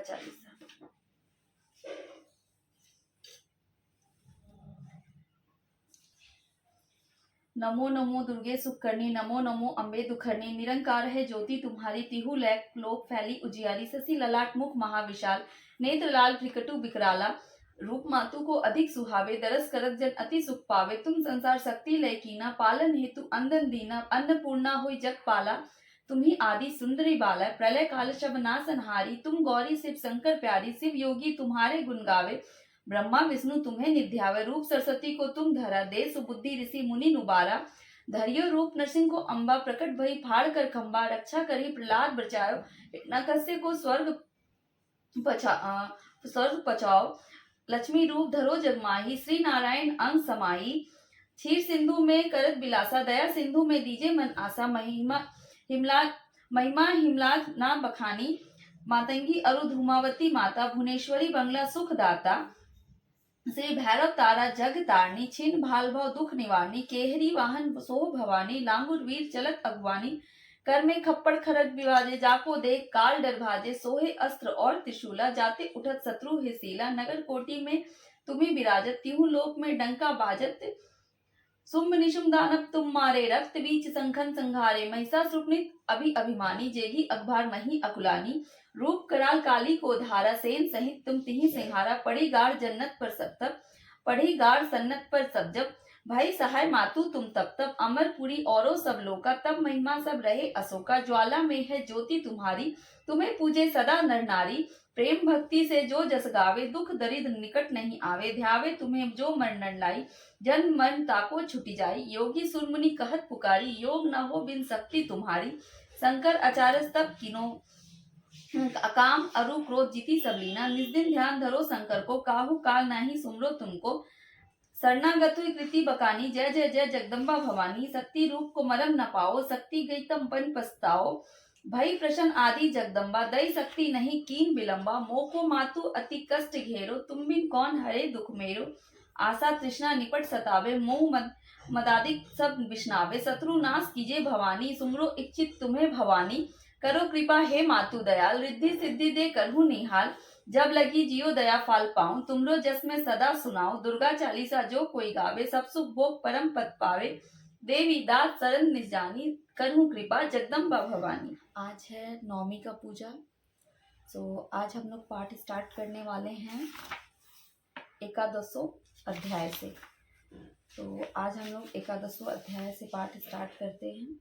चालीसा। नमो नमो दुर्गे सुखकर्णी, नमो नमो अम्बे दुखरनी। निरंकार है ज्योति तुम्हारी, तिहु लोक फैली उजियारी। शशि ललाट मुख महाविशाल, नेत्र लाल भ्रिकटु बिकराला। रूप मातु को अधिक सुहावे, दरस करत जन अति सुख पावे। तुम संसार शक्ति लय कीना, पालन हेतु अंदन दीना। अन्नपूर्णा हुई जग पाला, तुम्ही आदि सुंदरी बाला। प्रलय काल शब नासनहारी, तुम गौरी शिव शंकर प्यारी। शिव योगी तुम्हारे गुण गावे, ब्रह्मा विष्णु तुम्हें निध्यावे। रूप सरस्वती को तुम धरा, दे सुबुद्धि ऋषि मुनि नुबारा। धरियो रूप नरसिंह को अम्बा, प्रकट भई फाड़ कर खंबा। रक्षा करी प्रहलाद बचाओ, हिरण्यकश्यप को स्वर्ग पचाओ। लक्ष्मी रूप धरो जगमाही, श्री नारायण अंग समाई। क्षीर सिंधु में करत बिलासा, दया सिंधु में दीजे मन आशा। महिमा हिमलाद ना बखानी, मातंगी अरु धूमावती माता। भुवनेश्वरी बंगला सुख दाता, श्री भैरव तारा जग तारनी। छिन्न भाल भव दुख निवारनी, केहरी वाहन सोह भवानी। लांगुर वीर चलत अगवानी, कर में खप्पड़ खरग विवाजे। जाको देख काल डर भाजे, सोहे अस्त्र और त्रिशूला। जाते उठत शत्रु है सीला, नगर कोटि में तुम्ही विराजत। तिहु लोक में डंका बाजत, शुंभ निशुंभ दानव तुम मारे। रक्त बीच संखन संघारे, महिषासुरनित अभिमानी। जेगी अखबार मही अकुलानी, रूप कराल काली को धारा। सेन सहित तुम तिहि सिंहारा, पड़ी गाड़ जन्नत पर सब तब। पड़ी गाड़ सन्नत पर सब जब, भाई सहाय मातु तुम तब तब। अमरपुरी औरो सब लोका, तब महिमा सब रहे अशोका। ज्वाला में है ज्योति तुम्हारी, तुम्हें पूजे सदा नर नारी। प्रेम भक्ति से जो जस गावे, दुख दरिद्र निकट नहीं आवे। ध्यावे तुम्हें जो मर नर लाई, जन्म मरण ताको छुटी जाई। योगी सुरमुनि कहत पुकारी, योग न हो बिन शक्ति तुम्हारी। शंकर अचारस तब किनो, अकाम अरु क्रोध जीती सब लीना। निस्दिन ध्यान धरो शंकर को, काहू काल नाही सुमरो तुमको। शरणागत हुई कृति बकानी, जय जय जय जगदम्बा भवानी। शक्ति रूप को मरम न पाओ, शक्ति गई तम पन पछताओ। भई प्रश्न आदि जगदम्बा, दई शक्ति नहीं कीन विलंबा। मोको मातु अति कष्ट घेरो, तुम बिन कौन हरे दुख मेरो। आशा तृष्णा निपट सतावे, मोह मदादिक सब विष्णावे। शत्रु नाश कीजे भवानी, सुमरो इच्छित तुम्हें भवानी। करो कृपा हे मातु दयाल, रिद्धि सिद्धि दे करहु निहाल। जब लगी जियो दया फाल पाऊं, तुमरो जस में सदा सुनाओ। दुर्गा चालीसा जो कोई गावे, सब सुख भोग परम पद पावे। देवी दात शरण निज जानी, करहु कृपा जगदम्बा भवानी। आज है नवमी का पूजा। तो आज हम लोग पाठ स्टार्ट करने वाले हैं एकादशों अध्याय से। तो आज हम लोग एकादशों अध्याय से पाठ स्टार्ट करते हैं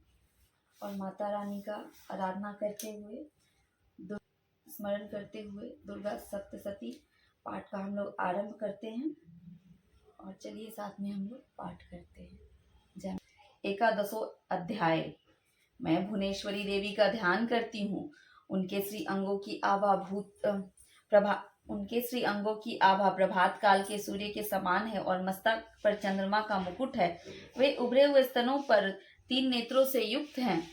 और माता रानी का आराधना करते हुए, स्मरण करते हुए दुर्गा सप्तशती पाठ का हम लोग आरंभ करते हैं। और चलिए साथ में हम लोग पाठ करते हैं। जय। एकादशों अध्याय। मैं भुवनेश्वरी देवी का ध्यान करती हूँ। उनके श्री अंगों की आभा प्रभात काल के सूर्य के समान है और मस्तक पर चंद्रमा का मुकुट है। वे उभरे हुए स्तनों पर 3 नेत्रों से युक्त हैं।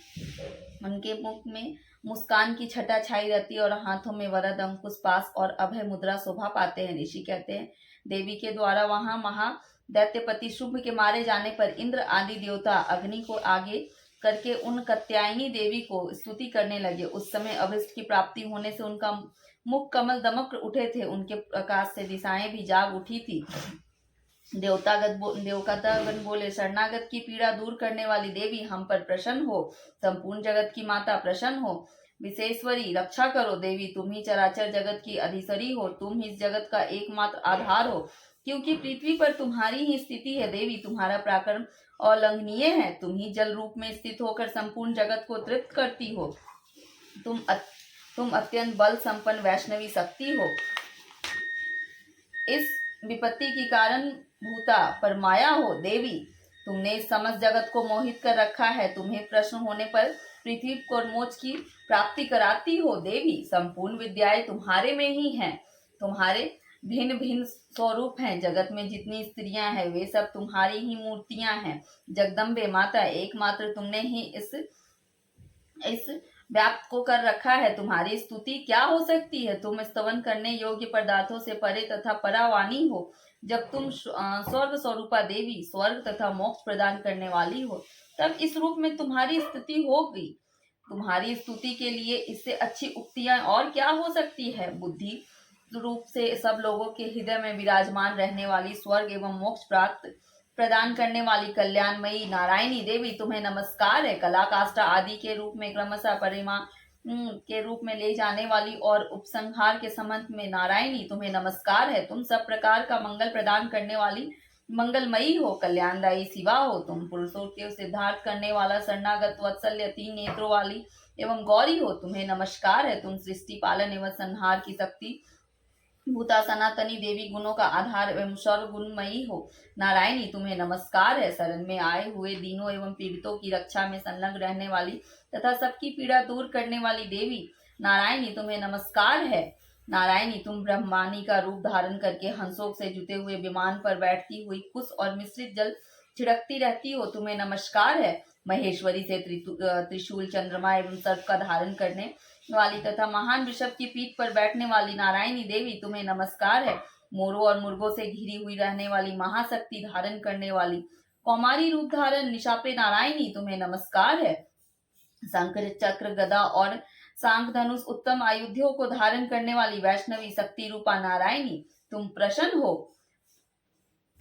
उनके मुख में मुस्कान की छटा छाई रहती है और हाथों में वरद अंकुश पाश और अभय मुद्रा शोभा पाते हैं। ऋषि कहते हैं, देवी के द्वारा वहां महादैत्यपति शुंभ के मारे जाने पर इंद्र आदि देवता अग्नि को आगे करके उन कात्यायनी देवी को स्तुति करने लगे। उस समय अभिष्ट की प्राप्ति होने से उनका मुख कमल दमक उठे थे। उनके प्रकाश से दिशाएं भी जाग उठी थी। देवतागण बोले, शरणागत की पीड़ा दूर करने वाली देवी हम पर प्रसन्न हो। संपूर्ण जगत की माता प्रसन्न हो। विशेश्वरी रक्षा करो। देवी तुम ही चराचर जगत की अधीश्वरी हो। तुम ही इस जगत का एकमात्र आधार हो, क्योंकि पृथ्वी पर तुम्हारी ही स्थिति है। देवी तुम्हारा पराक्रम अवलंघनीय है। तुम ही जल रूप में स्थित होकर संपूर्ण जगत को तृप्त करती हो। तुम अत्यंत बल संपन्न वैष्णवी शक्ति हो। इस विपत्ति की कारण भूता पर माया हो। देवी तुमने इस समस्त जगत को मोहित कर रखा है। तुम्हें प्रश्न होने पर पृथ्वी को मोक्ष की प्राप्ति कराती हो। देवी संपूर्ण विद्याएं तुम्हारे में ही हैं। तुम्हारे भिन्न भिन्न स्वरूप हैं। जगत में जितनी स्त्रियां हैं वे सब तुम्हारी ही मूर्तियां हैं। जगदम्बे माता एकमात्र तुमने ही इस व्याप्त को कर रखा है। तुम्हारी स्तुति क्या हो सकती है। तुम स्तवन करने योग्य पदार्थों से परे तथा परावानी हो। जब तुम स्वर्ग स्वरूपा देवी स्वर्ग तथा मोक्ष प्रदान करने वाली हो, तब इस रूप में तुम्हारी स्थिति होगी। तुम्हारी स्तुति के लिए इससे अच्छी उक्तियां और क्या हो सकती है। बुद्धि रूप से सब लोगों के हृदय में विराजमान रहने वाली, स्वर्ग एवं मोक्ष प्राप्त प्रदान करने वाली कल्याणमयी नारायणी देवी तुम्हें नमस्कार है। कला काष्ठा आदि के रूप में क्रमशः परिमा के रूप में ले जाने वाली और उपसंहार के संबंध में नारायणी तुम्हें नमस्कार है। तुम सब प्रकार का मंगल प्रदान करने वाली मंगलमयी हो, कल्याणदायी शिवा हो। तुम पुरुषों के सिद्धार्थ करने वाला, शरणागत वत्सल्य, 3 नेत्रों वाली एवं गौरी हो, तुम्हें नमस्कार है। तुम सृष्टि पालन एवं संहार की शक्ति भूता सनातनी देवी, गुणों का आधार एवं सर्वगुणमयी हो, नारायणी तुम्हें नमस्कार है। शरण में आए हुए दीनों एवं पीड़ितों की रक्षा में संलग्न रहने वाली तथा सबकी पीड़ा दूर करने वाली देवी, नारायणी तुम्हें नमस्कार है। नारायणी तुम ब्रह्मानी का रूप धारण करके हंसों से जुटे हुए विमान पर बैठती हुई कुश और मिश्रित जल छिड़कती रहती हो, तुम्हें नमस्कार है। महेश्वरी से त्रिशूल, चंद्रमा एवं सर्प का धारण करने वाली तथा महान वृषभ की पीठ पर बैठने वाली नारायणी देवी तुम्हें नमस्कार है। मोरों और मुर्गों से घिरी हुई रहने वाली, महाशक्ति धारण करने वाली, कौमारी रूप धारण निशापे नारायणी तुम्हें नमस्कार है। शंकर, चक्र, गदा और सांख धनुष उत्तम आयुधियों को धारण करने वाली वैष्णवी शक्ति रूपा नारायणी तुम प्रसन्न हो,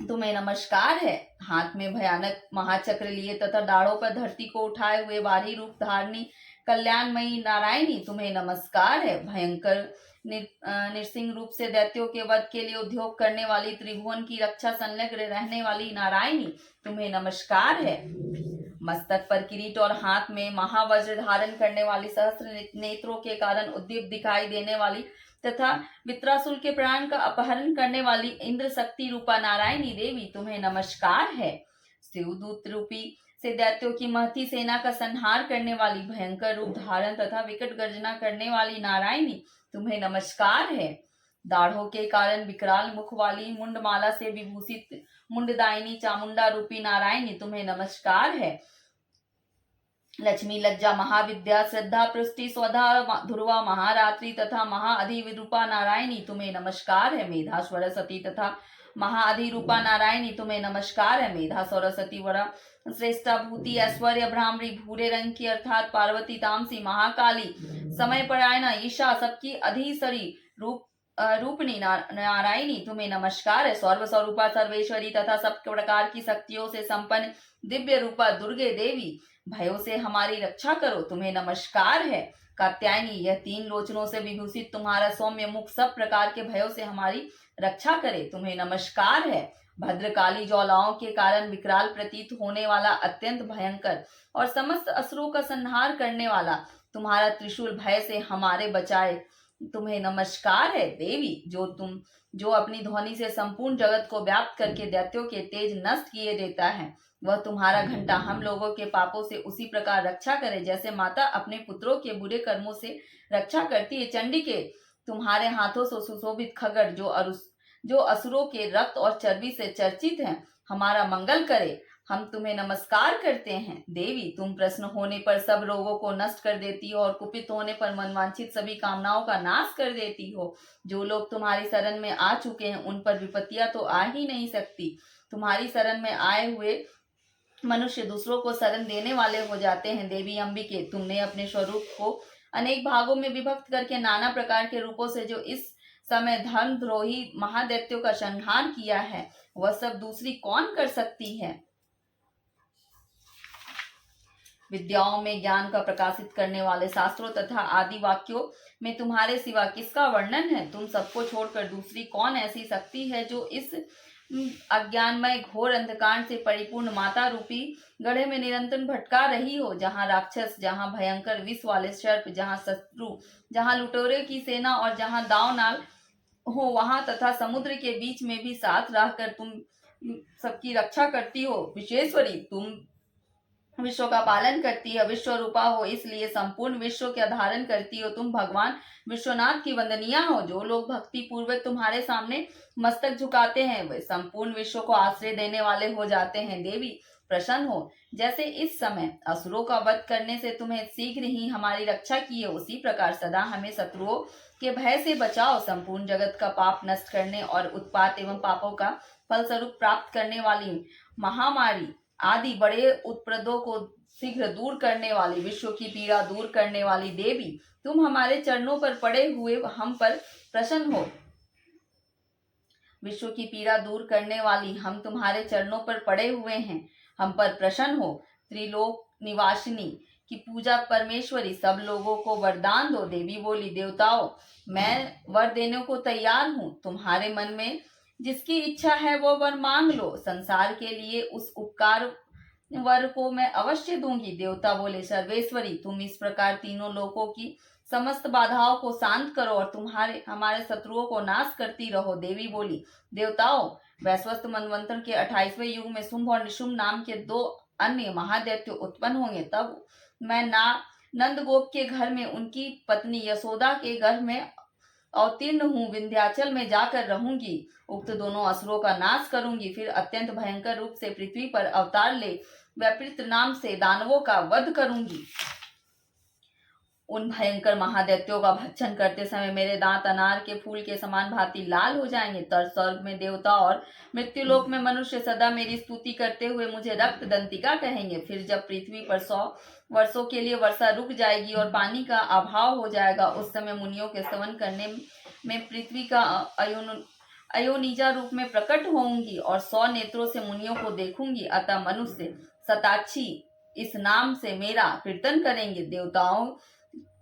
तुम्हें नमस्कार है। हाथ में भयानक महाचक्र लिए तथा दाढ़ों पर धरती को उठाए हुए बारी रूप धारणी कल्याणमयी नारायणी तुम्हें नमस्कार है। भयंकर नृसिंह रूप से दैत्यों के वध के लिए उद्योग करने वाली, त्रिभुवन की रक्षा संलग्न रहने वाली नारायणी तुम्हें नमस्कार है। मस्तक पर किरीट और हाथ में महावज्र धारण करने वाली, सहस्त्र नेत्रों के कारण उद्दीप दिखाई देने वाली तथा वित्रासुर के प्राण का अपहरण करने वाली इंद्र शक्ति रूपा नारायणी देवी तुम्हें नमस्कार है। शिवदूत रूपी से दैत्यों की महती सेना का संहार करने वाली, भयंकर रूप धारण तथा विकट गर्जना करने वाली नारायणी तुम्हें नमस्कार है। दाढ़ों के कारण विकराल मुख वाली, मुंडमाला से विभूषित मुंडदायिनी चामुंडा रूपी नारायणी तुम्हें नमस्कार है। लक्ष्मी, लज्जा, महाविद्या, श्रद्धा, पृष्टि, स्वधा, ध्रुवा, महारात्रि तथा महाअधिरूपा नारायणी तुम्हें नमस्कार है। मेधा, सरस्वती तथा महाअधिरूपा नारायणी तुम्हें नमस्कार है। मेधा, सरस्वती, वरा, श्रेष्ठा, भूति, ऐश्वर्य, भ्रामरी, भूरे रंग की अर्थात पार्वती, तामसी, महाकाली, समय परायणा, ईशा, सबकी अधीसरी रूपनी नारायणी तुम्हें नमस्कार है। सर्व स्वरूपा, सर्वेश्वरी तथा सब प्रकार की शक्तियों से संपन्न दिव्य रूपा दुर्गे देवी, भयों से हमारी रक्षा करो, तुम्हें नमस्कार है। कात्यायनी, यह 3 लोचनों से विभूषित तुम्हारा सौम्य मुख सब प्रकार के भयों से हमारी रक्षा करे, तुम्हें नमस्कार है। भद्रकाली, ज्वालाओं के कारण विकराल प्रतीत होने वाला, अत्यंत भयंकर और समस्त असुरों का संहार करने वाला तुम्हारा त्रिशूल भय से हमारे बचाए, तुम्हें नमस्कार है। देवी, जो अपनी ध्वनि से संपूर्ण जगत को व्याप्त करके दैत्यों के तेज नष्ट किए देता है, वह तुम्हारा घंटा हम लोगों के पापों से उसी प्रकार रक्षा करे जैसे माता अपने पुत्रों के बुरे कर्मों से रक्षा करती है। चंडिके, तुम्हारे हाथों से सुशोभित खगर जो असुरों के रक्त और चर्बी से चर्चित हैं, हमारा मंगल करे, हम तुम्हें नमस्कार करते हैं। देवी, तुम प्रसन्न होने पर सब रोगों को नष्ट कर देती हो और कुपित होने पर मनवांछित सभी कामनाओं का नाश कर देती हो। जो लोग तुम्हारी शरण में आ चुके हैं उन पर विपत्तियां तो आ ही नहीं सकती। तुम्हारी शरण में आए हुए मनुष्य दूसरों को शरण देने वाले हो जाते हैं। देवी अंबिके, तुमने अपने स्वरूप को अनेक भागों में विभक्त करके नाना प्रकार के रूपों से जो इस समय धर्मद्रोही महादैत्यों का संहार किया है, वह सब दूसरी कौन कर सकती है। विद्याओं में ज्ञान का प्रकाशित करने वाले शास्त्रों तथा आदि वाक्यों में तुम्हारे सिवा किसका वर्णन है। तुम सबको छोड़कर दूसरी कौन ऐसी शक्ति है जो इस अज्ञानमय घोर अंधकार से परिपूर्ण माता रूपी गढ़े में निरंतर भटका रही हो, जहाँ राक्षस, जहाँ भयंकर विष वाले सर्प, जहाँ शत्रु, जहाँ लुटेरों की सेना और जहाँ दाव नाल हो वहां तथा समुद्र के बीच में भी साथ रहकर तुम सबकी रक्षा करती हो। विश्वेश्वरी, तुम विश्व का पालन करती है, विश्व रूपा हो इसलिए संपूर्ण विश्व का धारण करती हो। तुम भगवान विश्वनाथ की वंदनिया हो। जो लोग भक्ति पूर्वक तुम्हारे सामने मस्तक झुकाते हैं वे संपूर्ण विश्व को आश्रय देने वाले हो जाते हैं। देवी, प्रसन्न हो। जैसे इस समय असुरों का वध करने से तुम्हें शीघ्र ही हमारी रक्षा की है, उसी प्रकार सदा हमें शत्रुओं के भय से बचाओ। संपूर्ण जगत का पाप नष्ट करने और उत्पात एवं पापों का फलस्वरूप प्राप्त करने वाली महामारी आदि बड़े उत्प्रदों को शीघ्र दूर करने वाली, विश्व की पीड़ा दूर करने वाली देवी, तुम हमारे चरणों पर पड़े हुए हम पर प्रसन्न हो। विश्व की पीड़ा दूर करने वाली, हम तुम्हारे चरणों पर पड़े हुए हैं, हम पर प्रसन्न हो। त्रिलोक निवासिनी की पूजा परमेश्वरी, सब लोगों को वरदान दो। देवी बोली, देवताओं, मैं वर देने को तैयार हूँ। तुम्हारे मन में जिसकी इच्छा है वो वर मांग लो। संसार के लिए उस उपकार वर को मैं अवश्य दूंगी। देवता बोले, सर्वेश्वरी, तुम इस प्रकार तीनों लोकों की समस्त बाधाओं को शांत करो और तुम्हारे हमारे शत्रुओं को नाश करती रहो। देवी बोली, देवताओं, वैश्वस्त मनवंतर के 28वें युग में शुंभ और निशुंभ नाम के 2 अन्य महादैत्य उत्पन्न होंगे। तब मैं नंदगोप के घर में उनकी पत्नी यशोदा के घर में अवतीर्ण हूँ, विंध्याचल में जाकर रहूंगी। उक्त दोनों असुरों का नाश करूंगी। फिर अत्यंत भयंकर रूप से पृथ्वी पर अवतार ले वैपरीत नाम से दानवों का वध करूंगी। उन भयंकर महादैत्यों का भक्षण करते समय मेरे दांत अनार के फूल के समान भांति लाल हो जाएंगे। तर स्वर्ग में देवता और मृत्युलोक में मनुष्य सदा मेरी स्तुति करते हुए मुझे रक्त दंतिका कहेंगे। फिर जब पृथ्वी पर 100 वर्षों के लिए वर्षा रुक जाएगी और पानी का अभाव हो जाएगा, उस समय मुनियों के स्तवन करने में पृथ्वी का अयोनिजा रूप में प्रकट होंगी और 100 नेत्रों से मुनियों को देखूंगी। अतः मनुष्य शताक्षी इस नाम से मेरा कीर्तन करेंगे। देवताओं,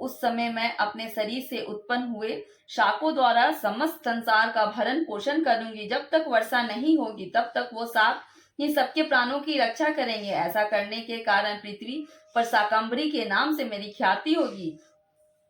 उस समय मैं अपने शरीर से उत्पन्न हुए शाकों द्वारा समस्त संसार का भरण पोषण करूंगी। जब तक वर्षा नहीं होगी तब तक वो साप ये सबके प्राणों की रक्षा करेंगे। ऐसा करने के कारण पृथ्वी पर शाकंभरी के नाम से मेरी ख्याति होगी।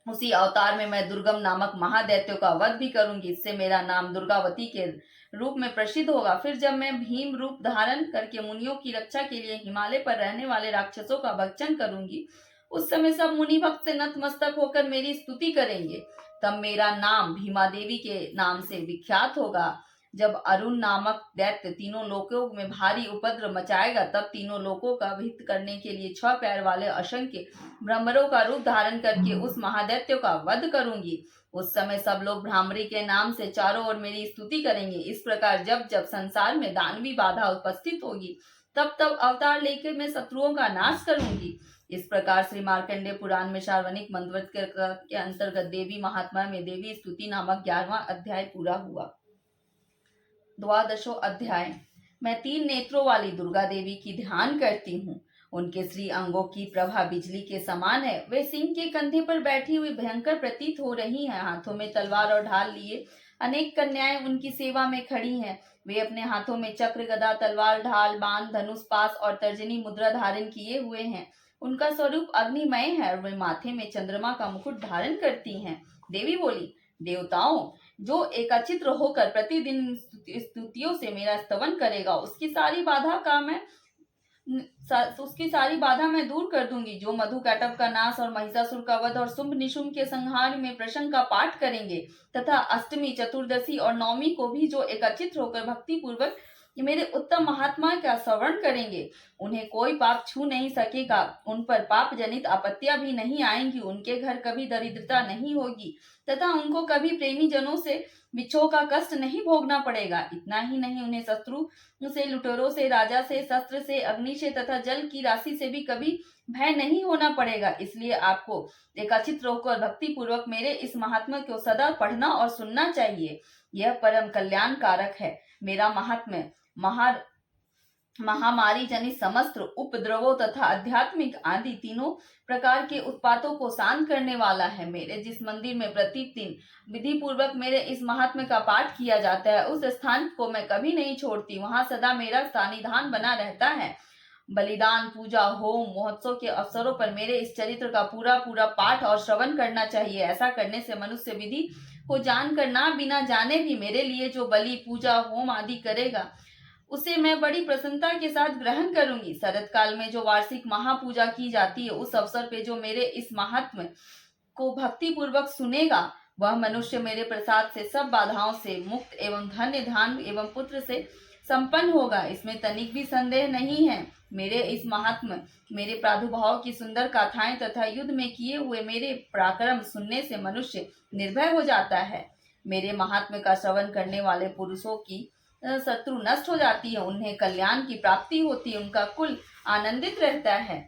उसी अवतार में मैं दुर्गम नामक महादैत्यों का वध भी करूंगी। इससे मेरा नाम दुर्गावती के रूप में प्रसिद्ध होगा। फिर जब मैं भीम रूप धारण करके मुनियों की रक्षा के लिए हिमालय पर रहने वाले राक्षसों का भक्षण करूंगी, उस समय सब मुनि भक्त से नतमस्तक होकर मेरी स्तुति करेंगे। तब मेरा नाम भीमा देवी के नाम से विख्यात होगा। जब अरुण नामक दैत्य तीनों लोकों में भारी उपद्रव मचाएगा, तब तीनों लोकों का हित करने के लिए 6 पैर वाले असंख्य भ्रमरों का रूप धारण करके उस महादैत्य का वध करूंगी। उस समय सब लोग भ्रामरी के नाम से चारों ओर मेरी स्तुति करेंगे। इस प्रकार जब जब संसार में दानवी बाधा उपस्थित होगी, तब तब अवतार लेकर मैं शत्रुओं का नाश करूंगी। इस प्रकार श्री मार्कंडेय पुराण में सार्वनिक मंत्र के अंतर्गत देवी महात्मा में देवी स्तुति नामक 11वां अध्याय पूरा हुआ। 12वां अध्याय। मैं 3 नेत्रों वाली दुर्गा देवी की ध्यान करती हूँ। उनके श्री अंगों की प्रभा बिजली के समान है। वे सिंह के कंधे पर बैठी हुई भयंकर प्रतीत हो रही हैं। हाथों में तलवार और ढाल लिए अनेक कन्याएं उनकी सेवा में खड़ी हैं। वे अपने हाथों में चक्र, गदा, तलवार, ढाल, बाण, धनुष, पास और तर्जनी मुद्रा धारण किए हुए हैं। उनका स्वरूप अग्निमय है और वे माथे में चंद्रमा का मुकुट धारण करती हैं। देवी बोली, देवताओं, जो एकचित्र होकर प्रतिदिन स्तुतियों से मेरा स्तवन करेगा, उसकी सारी बाधा मैं दूर कर दूंगी। जो मधु कैटव का नाश और महिषासुर का वध और शुंभ निशुंभ के संहार में प्रसंग का पाठ करेंगे तथा अष्टमी, चतुर्दशी और नवमी को भी जो एकत्रित होकर भक्ति पूर्वक मेरे उत्तम महात्मा का श्रवण करेंगे, उन्हें कोई पाप छू नहीं सकेगा। उन पर पाप जनित आपत्तियां भी नहीं आएंगी। उनके घर कभी दरिद्रता नहीं होगी तथा उनको कभी प्रेमी जनों से विछोह का कष्ट नहीं भोगना पड़ेगा। इतना ही नहीं, उन्हें शत्रु से, लुटेरों से, राजा से, शस्त्र से, अग्नि से तथा जल की राशि से भी कभी भय नहीं होना पड़ेगा। इसलिए आपको एकत्रित होकर भक्ति पूर्वक मेरे इस महात्मा को सदा पढ़ना और सुनना चाहिए। यह परम कल्याण कारक है। मेरा महात्म्य महामारी जनित समस्त उपद्रवों तथा आध्यात्मिक आदि तीनों प्रकार के उत्पातों को शांत करने वाला है। मेरे जिस मंदिर में प्रतिदिन विधि पूर्वक मेरे इस महात्म्य का पाठ किया जाता है, उस स्थान को मैं कभी नहीं छोड़ती। वहां सदा मेरा सानिध्यान बना रहता है। बलिदान, पूजा, होम, महोत्सव के अवसरों पर मेरे इस चरित्र का पूरा पाठ और श्रवण करना चाहिए। ऐसा करने से मनुष्य विधि को जानकर ना बिना जाने भी मेरे लिए जो बलि, पूजा, होम आदि करेगा, उसे मैं बड़ी प्रसन्नता के साथ ग्रहण करूंगी। शरद काल में जो वार्षिक महापूजा की जाती है, उस अवसर पे जो मेरे इस महात्म्य को भक्ति पूर्वक सुनेगा, वह मनुष्य मेरे प्रसाद से सब बाधाओं से मुक्त एवं धन्य, धान एवं पुत्र से संपन्न होगा। इसमें तनिक भी संदेह नहीं है। मेरे इस महात्म्य, मेरे प्रादुर्भाव की सुंदर गाथाएं तथा युद्ध में किए हुए मेरे पराक्रम सुनने से मनुष्य निर्भय हो जाता है। मेरे महात्म्य का श्रवण करने वाले पुरुषों की शत्रु नष्ट हो जाती है, उन्हें कल्याण की प्राप्ति होती है, उनका कुल आनंदित रहता है।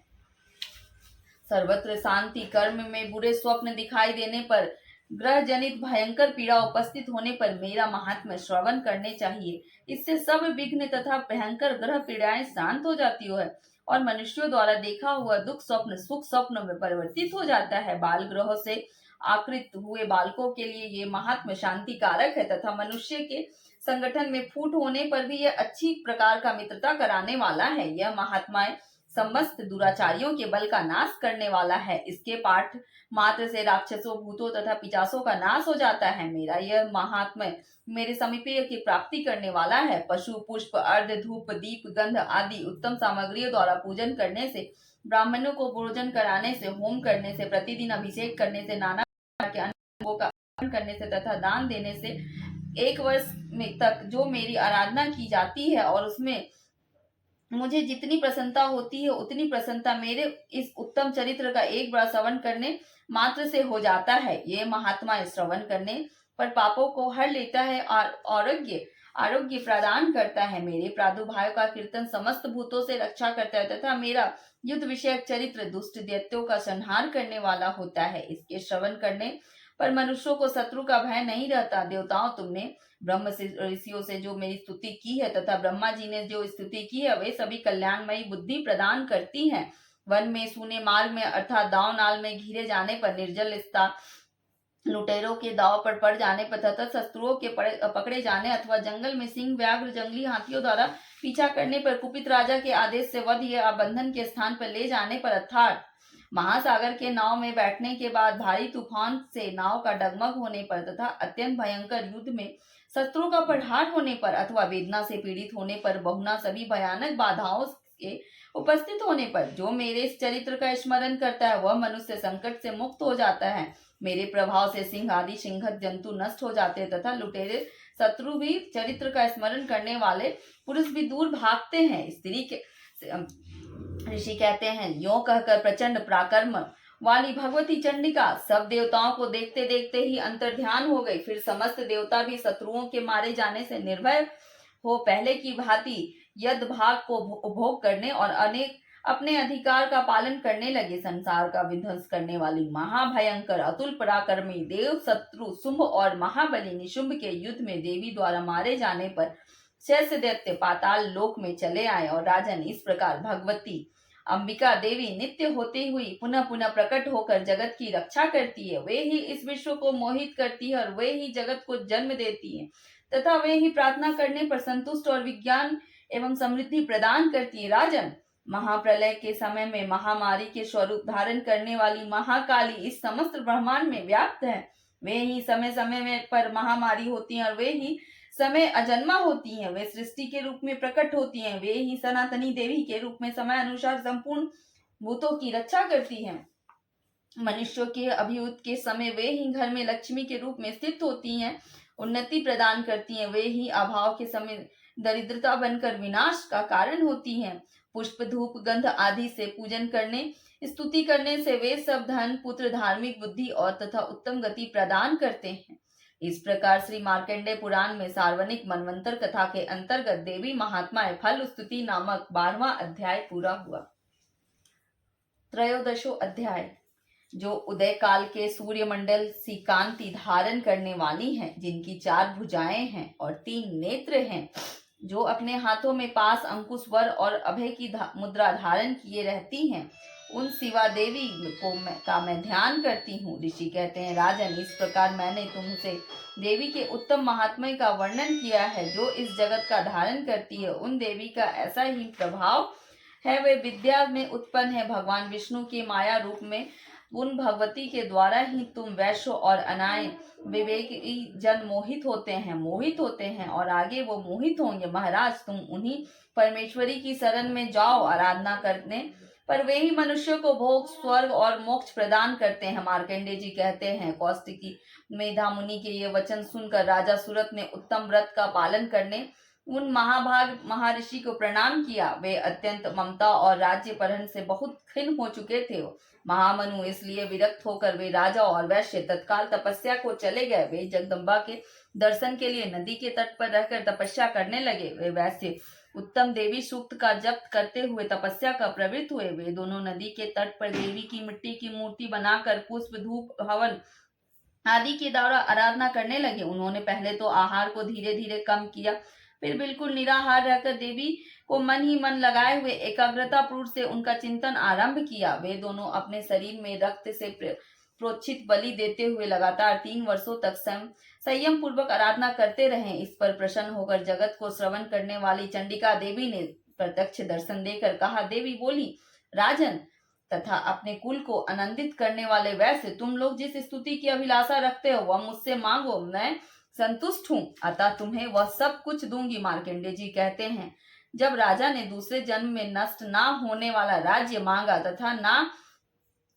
सर्वत्र शांति, कर्म में बुरे स्वप्न दिखाई देने पर, ग्रह जनित भयंकर पीड़ा उपस्थित होने पर मेरा महात्म्य श्रवण करने चाहिए। इससे सब विघ्न तथा भयंकर ग्रह पीड़ाएं शांत हो जाती है और मनुष्यों द्वारा देखा हुआ दुख स्वप्न सुख स्वप्न में परिवर्तित हो जाता है। बाल ग्रहों से आकृत हुए बालकों के लिए ये महात्म्य शांति कारक है तथा मनुष्य के संगठन में फूट होने पर भी यह अच्छी प्रकार का मित्रता कराने वाला है। यह महात्माएं समस्त दुराचारियों के बल का नाश करने वाला है। इसके पाठ मात्र से राक्षसों भूतों तथा पिचासों का नाश हो जाता है। मेरा यह महात्म्य मेरे समीपे की प्राप्ति करने वाला है। पशु पुष्प अर्ध धूप दीप गंध आदि उत्तम सामग्रियों द्वारा पूजन करने से, ब्राह्मणों को भोजन कराने से, होम करने से, प्रतिदिन अभिषेक करने से, नाना प्रकार के अन्नों का अर्पण करने से तथा दान देने से 1 वर्ष में तक जो मेरी आराधना की जाती है और उसमें मुझे जितनी प्रसन्नता होती है उतनी प्रसन्नता मेरे इस उत्तम चरित्र का एक बार श्रवण करने मात्र से हो जाता है। ये महात्मा श्रवण करने पर पापों को हर लेता है और आरोग्य प्रदान करता है। मेरे प्रादुर्भाव का कीर्तन समस्त भूतों से रक्षा करता है तथा मेरा युद्ध विषयक चरित्र दुष्ट दैत्यों का संहार करने वाला होता है। इसके श्रवण करने पर मनुष्यों को शत्रु का भय नहीं रहता। देवताओं, तुमने ब्रह्म ऋषियों से जो मेरी स्तुति की है तथा ब्रह्मा जी ने जो स्तुति की है वे सभी कल्याणमयी बुद्धि प्रदान करती हैं। वन में, सूने मार्ग में अर्थात दाव नाल में घिरे जाने पर, निर्जल स्थान, लुटेरों के दाव पर पड़ जाने पर तथा शत्रुओं के पकड़े जाने अथवा जंगल में सिंह व्याघ्र जंगली हाथियों द्वारा पीछा करने पर, कुपित राजा के आदेश से वध या बंधन के स्थान पर ले जाने पर, अर्थात महासागर के नाव में बैठने के बाद भारी तूफान से नाव का डगमग होने पर तथा अत्यंत भयंकर युद्ध में शत्रु का प्रहार होने पर अथवा वेदना से पीड़ित होने पर, बहुना सभी भयानक बाधाओं के उपस्थित होने पर जो मेरे इस चरित्र का स्मरण करता है वह मनुष्य संकट से मुक्त हो जाता है। मेरे प्रभाव से सिंह आदि सिंहत जंतु नष्ट हो जाते हैं तथा लुटेरे शत्रु भी चरित्र का स्मरण करने वाले पुरुष भी दूर भागते हैं। स्त्री के ऋषि कहते हैं, यों कहकर प्रचंड पराक्रम वाली भगवती चंडिका सब देवताओं को देखते देखते ही अंतर ध्यान हो गई। फिर समस्त देवता भी शत्रुओं के मारे जाने से निर्भय हो पहले की भांति यद भाग को उपभोग करने और अनेक अपने अधिकार का पालन करने लगे। संसार का विध्वंस करने वाली महाभयंकर अतुल पराक्रमी देव शत्रु शुंभ और महाबली निशुंभ के युद्ध में देवी द्वारा मारे जाने पर शेष दैत्य पाताल लोक में चले आए और राजन इस प्रकार भगवती अंबिका देवी नित्य होते हुई पुनः पुनः प्रकट होकर जगत की रक्षा करती है। वे ही इस विश्व को मोहित करती है और वे ही जगत को जन्म देती है तथा वे ही प्रार्थना करने पर संतुष्ट और विज्ञान एवं समृद्धि प्रदान करती है। राजन, महाप्रलय के समय में महामारी के स्वरूप धारण करने वाली महाकाली इस समस्त ब्रह्मांड में व्याप्त है। वे ही समय समय में पर महामारी होती है और वे ही समय अजन्मा होती हैं। वे सृष्टि के रूप में प्रकट होती हैं। वे ही सनातनी देवी के रूप में समय अनुसार संपूर्ण भूतों की रक्षा करती हैं। मनुष्यों के अभियुत के समय वे ही घर में लक्ष्मी के रूप में स्थित होती हैं, उन्नति प्रदान करती हैं। वे ही अभाव के समय दरिद्रता बनकर विनाश का कारण होती हैं। पुष्प धूप गंध आदि से पूजन करने स्तुति करने से वे सब धन पुत्र धार्मिक बुद्धि और तथा उत्तम गति प्रदान करते हैं। इस प्रकार श्री मार्कंडेय पुराण में सार्वनिक मनवंतर कथा के अंतर्गत देवी महात्माएं फल स्तुति नामक 12वां अध्याय पूरा हुआ। त्रयोदशो अध्याय, जो उदय काल के सूर्य मंडल सी कांति धारण करने वाली हैं, जिनकी 4 भुजाएं हैं और 3 नेत्र हैं, जो अपने हाथों में पास अंकुश वर और अभय की मुद्रा धारण किए रहती हैं, उन शिवा देवी का मैं ध्यान करती हूँ। ऋषि कहते हैं, राजन, इस प्रकार मैंने तुमसे देवी के उत्तम महात्म्य का वर्णन किया है जो इस जगत का धारण करती है। उन देवी का ऐसा ही प्रभाव है, वे विद्या में उत्पन्न है। भगवान विष्णु के माया रूप में उन भगवती के द्वारा ही तुम वैश्य और अनाय विवेकी जन मोहित होते हैं और आगे वो मोहित होंगे। महाराज, तुम उन्हीं परमेश्वरी की शरण में जाओ। आराधना करने पर वे ही मनुष्य को भोग स्वर्ग और मोक्ष प्रदान करते हैं। मार्कंडेय जी कहते हैं, कौशिकी मेधा मुनि के ये वचन सुनकर राजा सूरत ने उत्तम व्रत का पालन करने उन महाभाग महर्षि को प्रणाम किया। वे अत्यंत ममता और राज्य परहन से बहुत खिन्न हो चुके थे। महामनु इसलिए विरक्त होकर वे राजा और वैश्य तत्काल तपस्या को चले गए। वे जगदम्बा के दर्शन के लिए नदी के तट पर रहकर तपस्या करने लगे। वे वैश्य उत्तम देवी सूक्त का जप करते हुए तपस्या का प्रवृत्त हुए। वे दोनों नदी के तट पर देवी की मिट्टी की मूर्ति बनाकर पुष्प धूप हवन आदि के द्वारा आराधना करने लगे। उन्होंने पहले तो आहार को धीरे धीरे कम किया, फिर बिल्कुल निराहार रहकर देवी को मन ही मन लगाए हुए एकाग्रता पूर्व से उनका चिंतन आरंभ किया। वे दोनों अपने शरीर में रक्त से प्रोक्षित बलि देते हुए लगातार 3 वर्षों तक संयम पूर्वक आराधना करते रहे। इस पर प्रसन्न होकर जगत को श्रवण करने वाली चंडिका देवी ने प्रत्यक्ष दर्शन देकर कहा। देवी बोली, राजन तथा अपने कुल को आनंदित करने वाले वैसे तुम लोग जिस स्तुति की अभिलाषा रखते हो वह मुझसे मांगो, मैं संतुष्ट हूँ, अतः तुम्हें वह सब कुछ दूंगी। मार्कंडेय जी कहते हैं, जब राजा ने दूसरे जन्म में नष्ट ना होने वाला राज्य मांगा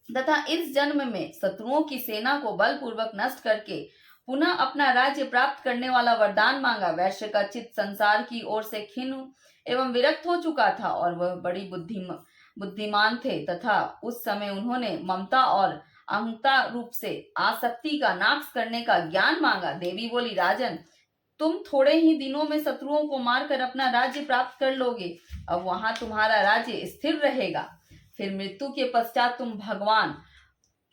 तथा इस जन्म में शत्रुओं की सेना को बलपूर्वक नष्ट करके पुनः अपना राज्य प्राप्त करने वाला वरदान मांगा, वैश्य का चित्त संसार की ओर से खिन्न एवं विरक्त हो चुका था और वह बड़ी बुद्धिमान थे तथा उस समय उन्होंने ममता और अहंता रूप से आसक्ति का नाश करने का ज्ञान मांगा। देवी बोली, राजन तुम थोड़े ही दिनों में शत्रुओं को मारकर अपना राज्य प्राप्त कर लोगे, अब वहां तुम्हारा राज्य स्थिर रहेगा। फिर मृत्यु के पश्चात तुम भगवान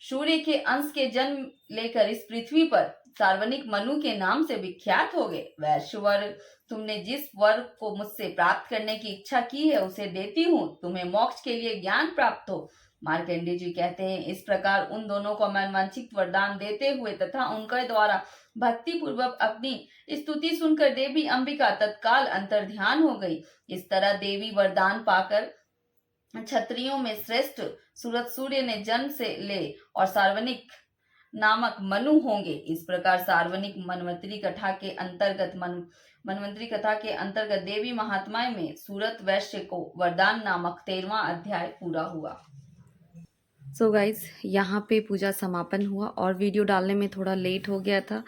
सूर्य के अंश के जन्म लेकर इस पृथ्वी पर सार्वनिक मनु के नाम से विख्यात हो गए। वैश्यवर, तुमने जिस वर को मुझसे प्राप्त करने की इच्छा की है उसे देती हूँ, तुम्हें मोक्ष के लिए ज्ञान प्राप्त हो। मार्कंडेय जी कहते हैं, इस प्रकार उन दोनों को मनवांछित वरदान देते हुए तथा उनके द्वारा भक्ति पूर्वक अपनी स्तुति सुनकर देवी अंबिका तत्काल अंतर ध्यान हो गई। इस तरह देवी वरदान पाकर क्षत्रियों में श्रेष्ठ सूरत सूर्य ने जन्म से ले और सार्वनिक नामक मनु होंगे। इस प्रकार सार्वनिक मनवंतरी कथा के अंतर्गत देवी महात्म्य में सूरत वैश्य को वरदान नामक 13वां अध्याय पूरा हुआ। सो गाइज, यहाँ पे पूजा समापन हुआ और वीडियो डालने में थोड़ा लेट हो गया था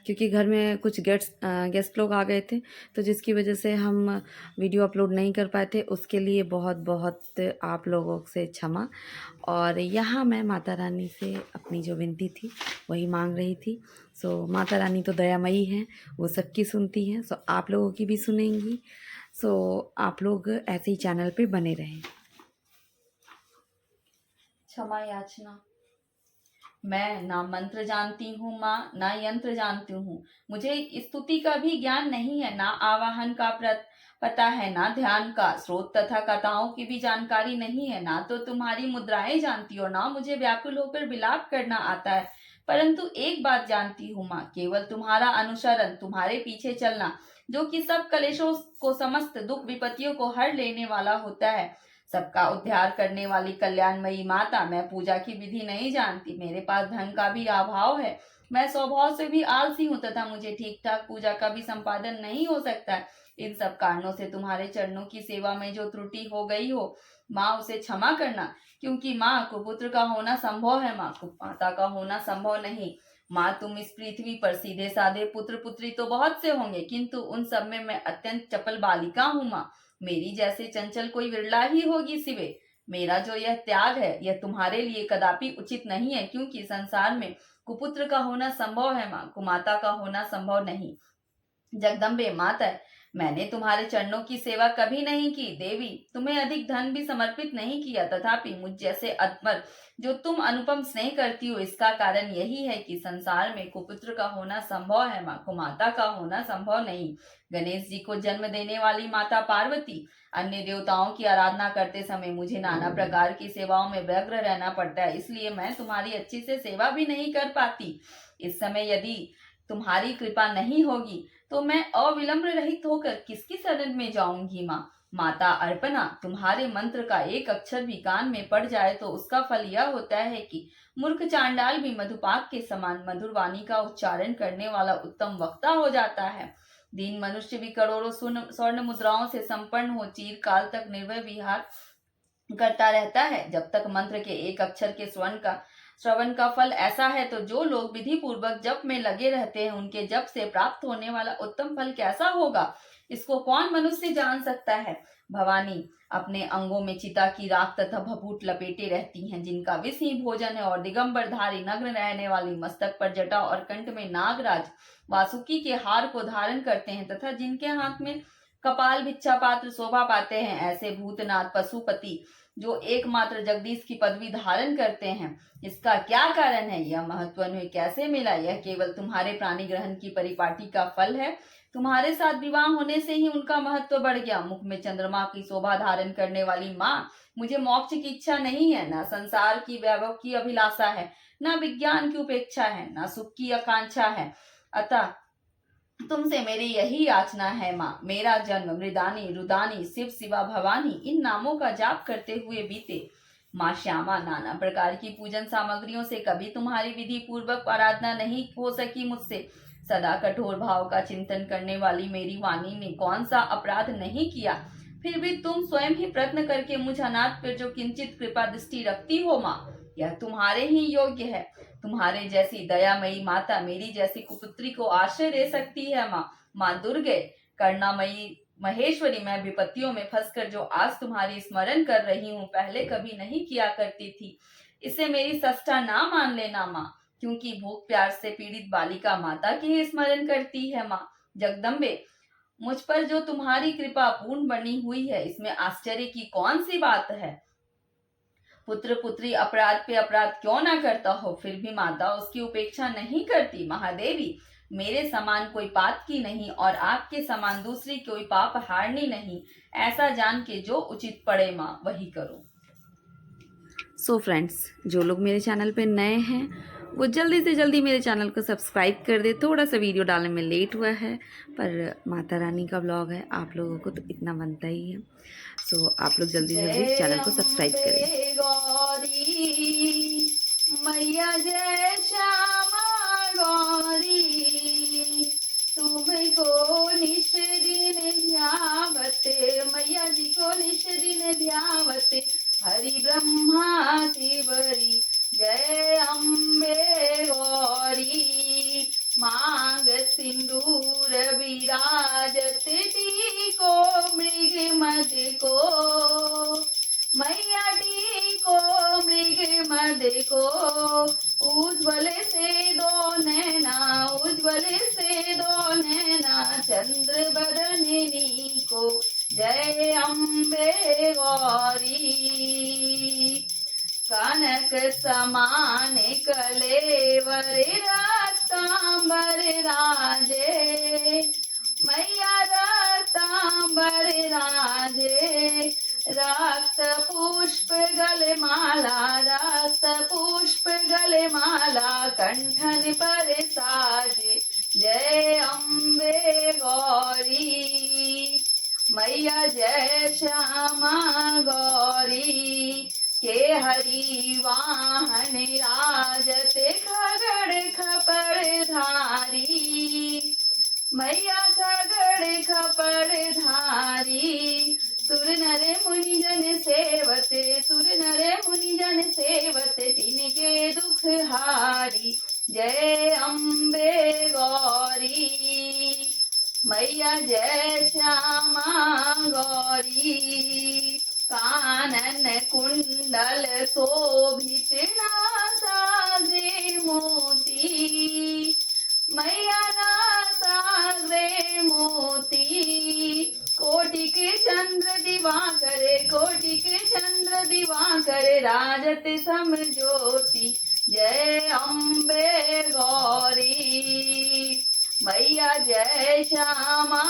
क्योंकि घर में कुछ गेस्ट लोग आ गए थे, तो जिसकी वजह से हम वीडियो अपलोड नहीं कर पाए थे। उसके लिए बहुत बहुत आप लोगों से क्षमा। और यहाँ मैं माता रानी से अपनी जो विनती थी वही मांग रही थी। सो माता रानी तो दयामयी हैं, वो सबकी सुनती हैं, सो आप लोगों की भी सुनेंगी। सो आप लोग ऐसे ही चैनल पे बने रहें। क्षमा याचना। मैं ना मंत्र जानती हूँ माँ, ना यंत्र जानती हूँ। मुझे स्तुति का भी ज्ञान नहीं है, ना आवाहन का पता है, ना ध्यान का स्रोत तथा कथाओं की भी जानकारी नहीं है। ना तो तुम्हारी मुद्राएं जानती हो, ना मुझे व्याकुल होकर विलाप करना आता है। परंतु एक बात जानती हूँ माँ, केवल तुम्हारा अनुसरण, तुम्हारे पीछे चलना, जो कि सब कलेशों को, समस्त दुख विपत्तियों को हर लेने वाला होता है, सबका उद्धार करने वाली कल्याणमयी माता। मैं पूजा की विधि नहीं जानती, मेरे पास धन का भी अभाव है, मैं स्वभाव से भी आलसी हूँ तथा मुझे ठीक ठाक पूजा का भी संपादन नहीं हो सकता है। इन सब कारणों से तुम्हारे चरणों की सेवा में जो त्रुटि हो गई हो माँ, उसे क्षमा करना, क्योंकि माँ कुपुत्र का होना संभव है, माँ कुमाता का होना संभव नहीं। माँ, तुम इस पृथ्वी पर सीधे साधे पुत्र पुत्री तो बहुत से होंगे, किंतु उन सब में मैं अत्यंत चपल बालिका हूँ माँ। मेरी जैसे चंचल कोई विरला ही होगी सिवे। मेरा जो यह त्याग है यह तुम्हारे लिए कदापि उचित नहीं है, क्योंकि संसार में कुपुत्र का होना संभव है माँ, कुमाता का होना संभव नहीं। जगदम्बे माता, मैंने तुम्हारे चरणों की सेवा कभी नहीं की। देवी, तुम्हें अधिक धन भी समर्पित नहीं किया, तथापि मुझ जैसे अधमर जो तुम अनुपम स्नेह करती हो, इसका कारण यही है कि संसार में कुपुत्र का होना संभव है माँ, कुमाता का होना संभव नहीं। गणेश जी को जन्म देने वाली माता पार्वती, अन्य देवताओं की आराधना करते समय मुझे नाना प्रकार की सेवाओं में व्यग्र रहना पड़ता है, इसलिए मैं तुम्हारी अच्छी से सेवा भी नहीं कर पाती। इस समय यदि तुम्हारी कृपा नहीं होगी तो मैं अविलंब रहित होकर किसकी शरण में जाऊंगी माँ। माता अर्पणा, तुम्हारे मंत्र का एक अक्षर भी कान में पड़ जाए तो उसका फल यह होता है कि मूर्ख चांडाल भी मधुपाक के समान मधुर वाणी का उच्चारण करने वाला उत्तम वक्ता हो जाता है। दीन मनुष्य भी करोड़ों स्वर्ण मुद्राओं से संपन्न हो चिरकाल तक निर्भय विहार करता रहता है। जब तक मंत्र के एक अक्षर के श्रवण का फल ऐसा है, तो जो लोग विधि पूर्वक जप में लगे रहते हैं उनके जप से प्राप्त होने वाला उत्तम फल कैसा होगा, इसको कौन मनुष्य जान सकता है। भवानी अपने अंगों में चिता की राख तथा भभूत लपेटे रहती हैं, जिनका विष ही भोजन है, और दिगंबर धारी नग्न रहने वाली, मस्तक पर जटा और कंठ में नागराज वासुकी के हार को धारण करते हैं, तथा जिनके हाथ में कपाल भिक्षा पात्र शोभा पाते हैं, ऐसे भूतनाथ पशुपति जो एकमात्र जगदीश की पदवी धारण करते हैं। इसका क्या कारण है? यह महत्व उन्हें कैसे मिला? यह केवल तुम्हारे प्राणी ग्रहण की परिपाटी का फल है। तुम्हारे साथ विवाह होने से ही उनका महत्व बढ़ गया। मुख में चंद्रमा की शोभा धारण करने वाली माँ, मुझे मोक्ष की इच्छा नहीं है, न संसार की वैभव की अभिलाषा है, न विज्ञान की उपेक्षा है, न सुख की आकांक्षा है। अतः तुमसे मेरी यही याचना है माँ, मेरा जन्म मृदानी, रुदानी, शिव, शिवा, भवानी इन नामों का जाप करते हुए बीते। माँ श्यामा, नाना प्रकार की पूजन सामग्रियों से कभी तुम्हारी विधि पूर्वक आराधना नहीं हो सकी मुझसे। सदा कठोर भाव का चिंतन करने वाली मेरी वाणी ने कौन सा अपराध नहीं किया, फिर भी तुम स्वयं ही प्रयत्न करके मुझ अनाथ पर जो किंचित कृपा दृष्टि रखती हो माँ, यह तुम्हारे ही योग्य है। तुम्हारे जैसी दयामयी माता मेरी जैसी कुपुत्री को आश्रय दे सकती है माँ। माँ दुर्गे, करुणामयी महेश्वरी, मैं विपत्तियों में फंसकर जो आज तुम्हारी स्मरण कर रही हूँ, पहले कभी नहीं किया करती थी। इसे मेरी सष्टा ना मान लेना माँ, क्योंकि भूख प्यास से पीड़ित बालिका माता की ही स्मरण करती है माँ। जगदम्बे, मुझ पर जो तुम्हारी कृपा पूर्ण बनी हुई है, इसमें आश्चर्य की कौन सी बात है? पुत्र पुत्री अपराध पे अपराध क्यों ना करता हो, फिर भी माता उसकी उपेक्षा नहीं करती। महादेवी, मेरे समान कोई पाप की नहीं और आपके समान दूसरी कोई पाप हारनी नहीं। ऐसा जान के जो उचित पड़े माँ, वही करो। सो फ्रेंड्स, जो लोग मेरे चैनल पे नए हैं वो जल्दी से जल्दी मेरे चैनल को सब्सक्राइब कर दे। थोड़ा सा वीडियो डालने में लेट हुआ है, पर माता रानी का ब्लॉग है, आप लोगों को तो इतना बनता ही है। सो आप लोग जल्दी से जल्दी चैनल को सब्सक्राइब करें। गौरी मैया जय श्यामा गौरी, तुमको निश दिन ध्यावते, मैया जी को निश दिन ध्यावते, हरि ब्रह्मा शिवरी, जय अम्बे गौरी। मांग सिंदूर विराजत, टीको मृग मद को, मैया टीको मृग मद को, उज्ज्वल से दो नैना, उज्ज्वल से दो नैना, चंद्र बदननी को, जय अम्बे गौरी। कनक समान कलेवर रतांबर राजे, मैया रतांबर राजे, रक्त पुष्प गलमाला, रक्त पुष्प गलमाला, कंठन पर साजे, जय अम्बे गौरी। मैया जय श्यामा गौरी, के हरि वाहन राजत, खगड़ खपड़ धारी, मैया खगड़ खपड़ धारी, सुर नर मुनि जन सेवत, सुर नर मुनि जन सेवत, तिनके दुख हारी, जय अम्बे गौरी। मैया जय श्यामा गौरी, कानन कुंडल शोभित, नासाग्रे मोती, मैया नासाग्रे मोती, कोटिक चंद्र दिवाकर, कोटिक चंद्र दिवाकर, राजत सम ज्योति, जय अम्बे गौरी। मैया जय श्यामा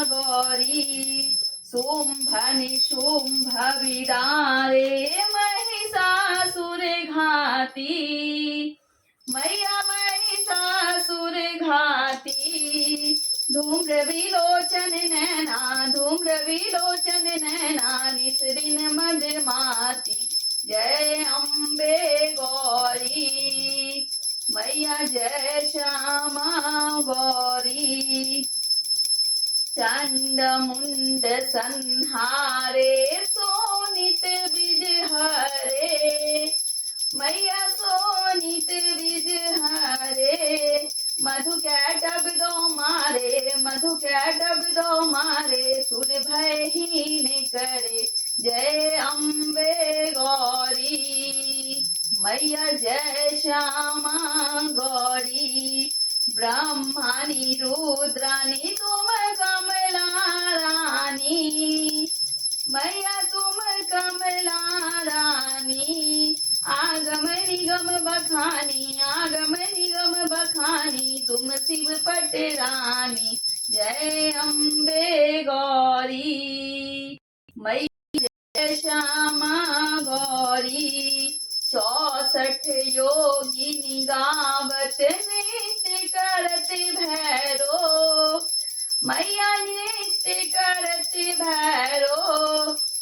गौरी, शुंभ निशुंभ विदारे, महिषासुर घाती, मैया महिषासुर घाती, धूम्र विलोचन नैना, धूम्र विलोचन नैना, निस दिन मदमाती, जय अम्बे गौरी। मैया जय श्यामा गौरी, चंड मुंड संहारे, सोनित बिज हरे, मैया सोनित बिज हरे, मधु कैटब दो मारे, मधु कैटब दो मारे, सुर भयहीन करे, जय अम्बे गौरी। मैया जय श्यामा गौरी, ब्रह्मानी रुद्रानी तुम कमला पट रानी, जय अम्बे गौरी। मैया जय श्यामा गौरी, 64 योगिनी गावत नृत्य करत भैरो। मैया नृत्य करत भैरो,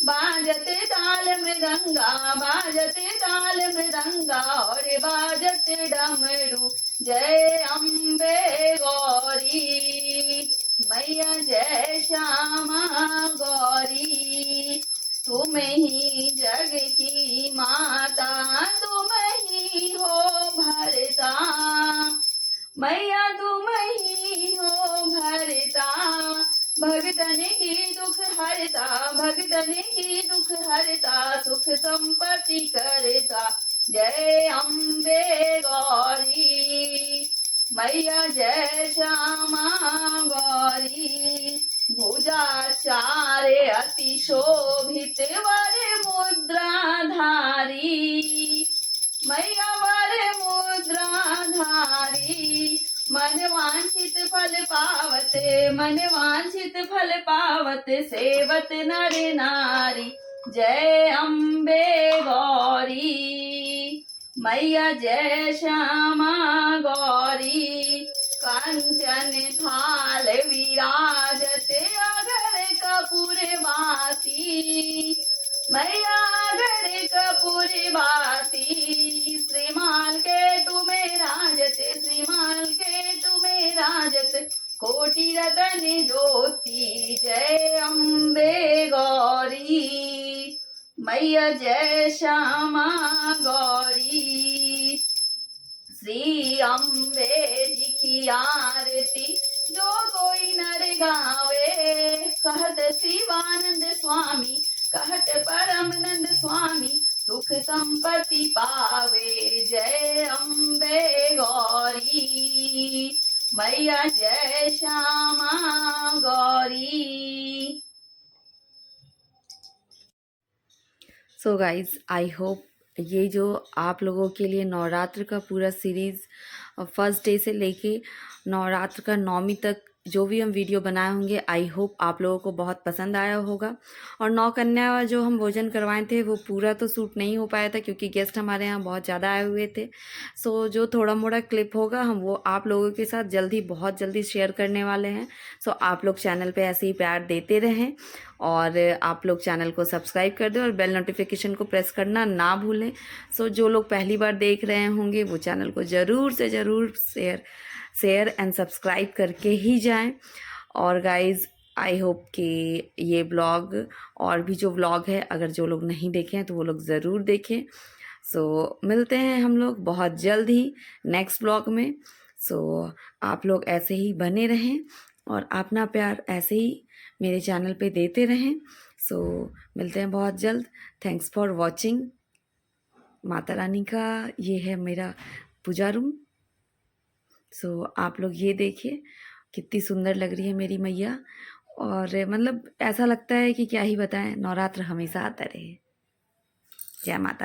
बाजत ताल मृदंगा, बाजत ताल मृदंगा और बाजत डमरू, जय अम्बे गौरी। मैया जय श्यामा गौरी, तुम ही जग की माता, तुम ही हो भरता। मैया तुम ही हो भरता, भगतन की दुख हरता, भगतन की दुख हरता, सुख संपत्ति करता, जय अम्बे गौरी। मैया जय श्यामा गौरी, भुजा चारे अति शोभित वर मुद्राधारी। मैया वर मुद्राधारी, मन वांछित फल पावते, मन वांछित फल पावत, सेवत नर नारी, जय अम्बे गौरी। मैया जय श्यामा गौरी, कंचन थाल विराजत अगर कपूर बाती। मैया अगर कपूर बाती, श्रीमाल के तुम्हें राजत, श्रीमाल के तुम्हें राजत, कोटि रतन ज्योति, जय अम्बे गौरी। मैया जय श्यामा गौरी, श्री अम्बे जी की आरती जो कोई नर गावे, कहत शिवानंद स्वामी, कहत परमानंद स्वामी, सुख संपत्ति पावे, जय अम्बे गौरी। मैया जय Shyama Gauri. So guys I hope ये जो आप लोगों के लिए नवरात्र का पूरा सीरीज़ फर्स्ट डे से लेके नवरात्र का 9वीं तक जो भी हम वीडियो बनाए होंगे, आई होप आप लोगों को बहुत पसंद आया होगा। और 9 कन्या जो हम भोजन करवाए थे वो पूरा तो शूट नहीं हो पाया था क्योंकि गेस्ट हमारे यहाँ बहुत ज़्यादा आए हुए थे। सो जो थोड़ा मोड़ा क्लिप होगा हम वो आप लोगों के साथ जल्दी, बहुत जल्दी शेयर करने वाले हैं। सो आप लोग चैनल पे ऐसे ही प्यार देते रहें और आप लोग चैनल को सब्सक्राइब कर दें और बेल नोटिफिकेशन को प्रेस करना ना भूलें। सो जो लोग पहली बार देख रहे होंगे वो चैनल को ज़रूर से ज़रूर शेयर एंड सब्सक्राइब करके ही जाएं। और गाइज़ आई होप कि ये ब्लॉग और भी जो व्लॉग है अगर जो लोग नहीं देखे हैं तो वो लोग ज़रूर देखें। सो मिलते हैं हम लोग बहुत जल्द ही नेक्स्ट ब्लॉग में। सो आप लोग ऐसे ही बने रहें और अपना प्यार ऐसे ही मेरे चैनल पे देते रहें। सो मिलते हैं बहुत जल्द। Thanks for watching. Mata Rani का ये है मेरा पूजा रूम। सो आप लोग ये देखिए कितनी सुंदर लग रही है मेरी मैया। और मतलब ऐसा लगता है कि क्या ही बताएं, नवरात्र हमेशा आता रहे। जय माता।